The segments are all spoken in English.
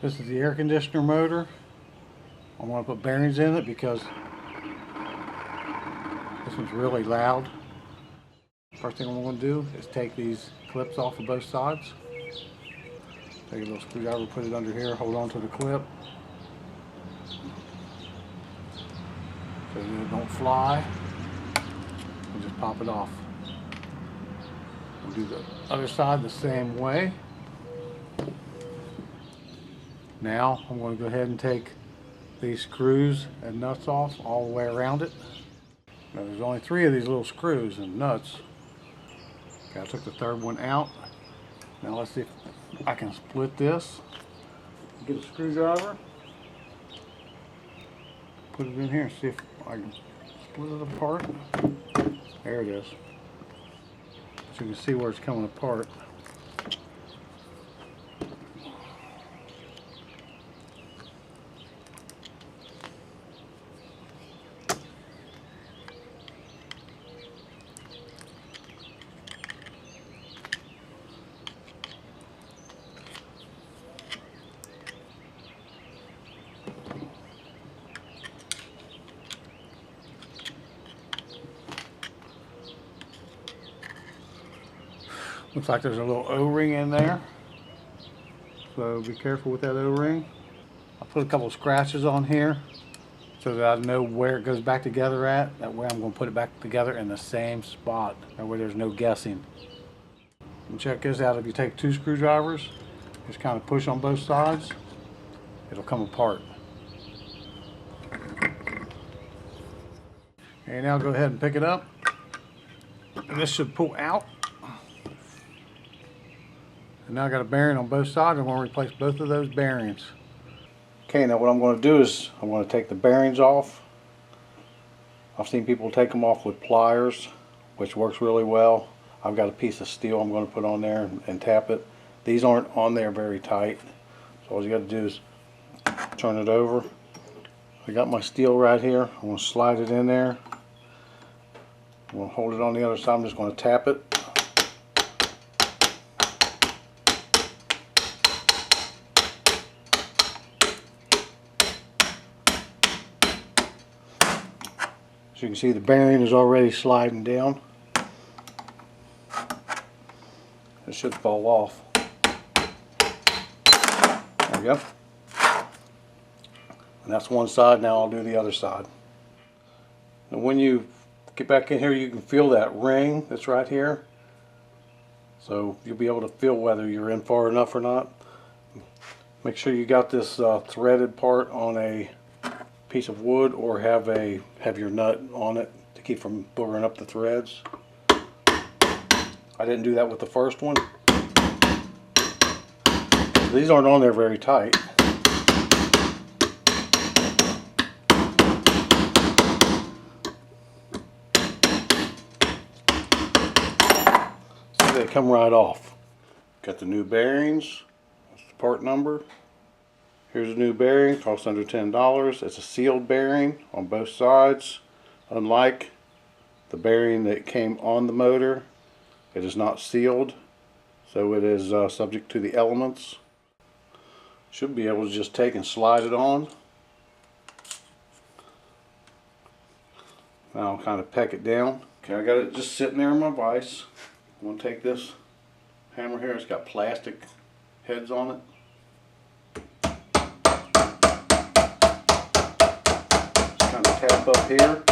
This is the air conditioner motor. I want to put bearings in it because this one's really loud. First thing I'm going to do is take these clips off of both sides. Take a little screwdriver, put it under here, hold on to the clip so that it don't fly, and just pop it off. We'll do the other side the same way. Now I'm going to go ahead and take these screws and nuts off all the way around it. Now there's only 3 of these little screws and nuts. Okay, I took the third one out. Now let's see if I can split this. Get a screwdriver, put it in here and see if I can split it apart. There it is. So you can see where it's coming apart. Looks like there's a little O-ring in there, so be careful with that O-ring. I put a couple of scratches on here so that I know where it goes back together at. That way I'm going to put it back together in the same spot. That way there's no guessing. And check this out, if you take 2 screwdrivers, just kind of push on both sides, it'll come apart. Okay, now go ahead and pick it up. And this should pull out. And now I got a bearing on both sides. I'm going to replace both of those bearings. Okay, now what I'm going to do is I'm going to take the bearings off. I've seen people take them off with pliers, which works really well. I've got a piece of steel I'm going to put on there and tap it. These aren't on there very tight, so all you got to do is turn it over. I got my steel right here. I'm going to slide it in there. I'm going to hold it on the other side. I'm just going to tap it. So you can see the bearing is already sliding down. It should fall off. There we go. And that's one side. Now I'll do the other side. And when you get back in here, you can feel that ring that's right here. So you'll be able to feel whether you're in far enough or not. Make sure you got this threaded part on a piece of wood, or have your nut on it to keep from boogering up the threads. I didn't do that with the first one. These aren't on there very tight. So they come right off. Got the new bearings. That's the part number. Here's a new bearing, costs under $10. It's a sealed bearing on both sides. Unlike the bearing that came on the motor, it is not sealed, so it is subject to the elements. Should be able to just take and slide it on. Now I'll kind of peck it down. Okay, I got it just sitting there in my vise. I'm going to take this hammer here. It's got plastic heads on it. Tap up here,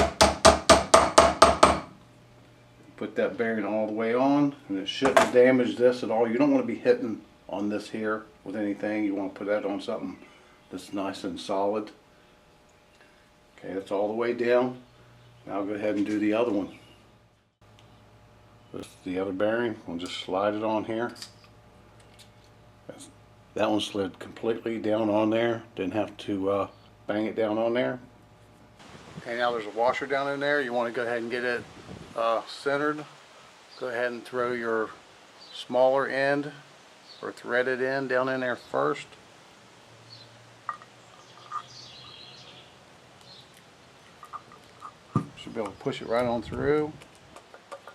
put that bearing all the way on, and it shouldn't damage this at all. You don't want to be hitting on this here with anything. You want to put that on something that's nice and solid. Okay, that's all the way down. Now I'll go ahead and do the other one. This is the other bearing. We'll just slide it on here. That one slid completely down on there. Didn't have to bang it down on there. Okay, now there's a washer down in there. You want to go ahead and get it centered. Go ahead and throw your smaller end or threaded end down in there first. Should be able to push it right on through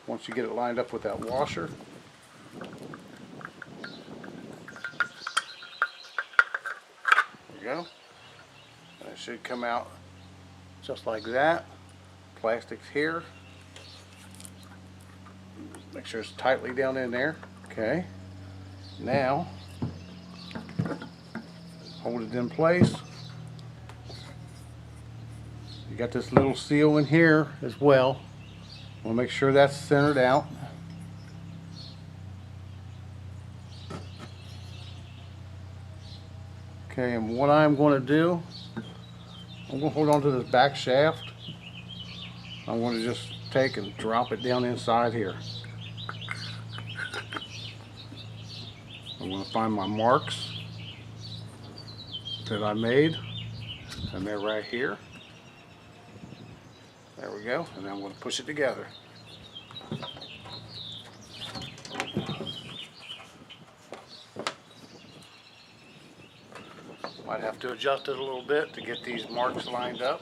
once you get it lined up with that washer. go. And it should come out just like that. Plastic's here. Make sure it's tightly down in there. Okay. Now, hold it in place. You got this little seal in here as well. We'll make sure that's centered out. Okay, and what I'm going to do, I'm going to hold on to this back shaft. I'm going to just take and drop it down inside here. I'm going to find my marks that I made, and they're right here. There we go, and then I'm going to push it together. Might have to adjust it a little bit to get these marks lined up.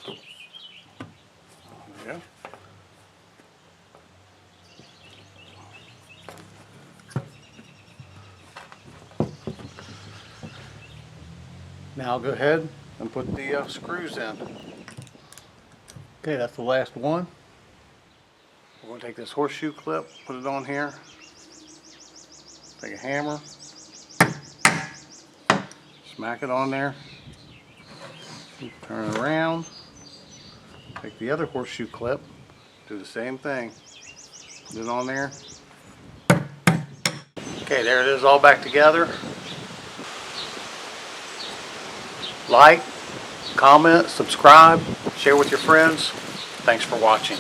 There we go. Now I'll go ahead and put the screws in. Okay, that's the last one. We're going to take this horseshoe clip, put it on here, take a hammer, smack it on there, turn it around, take the other horseshoe clip, do the same thing, put it on there. Okay, there it is, all back together. Like, comment, subscribe, share with your friends. Thanks for watching.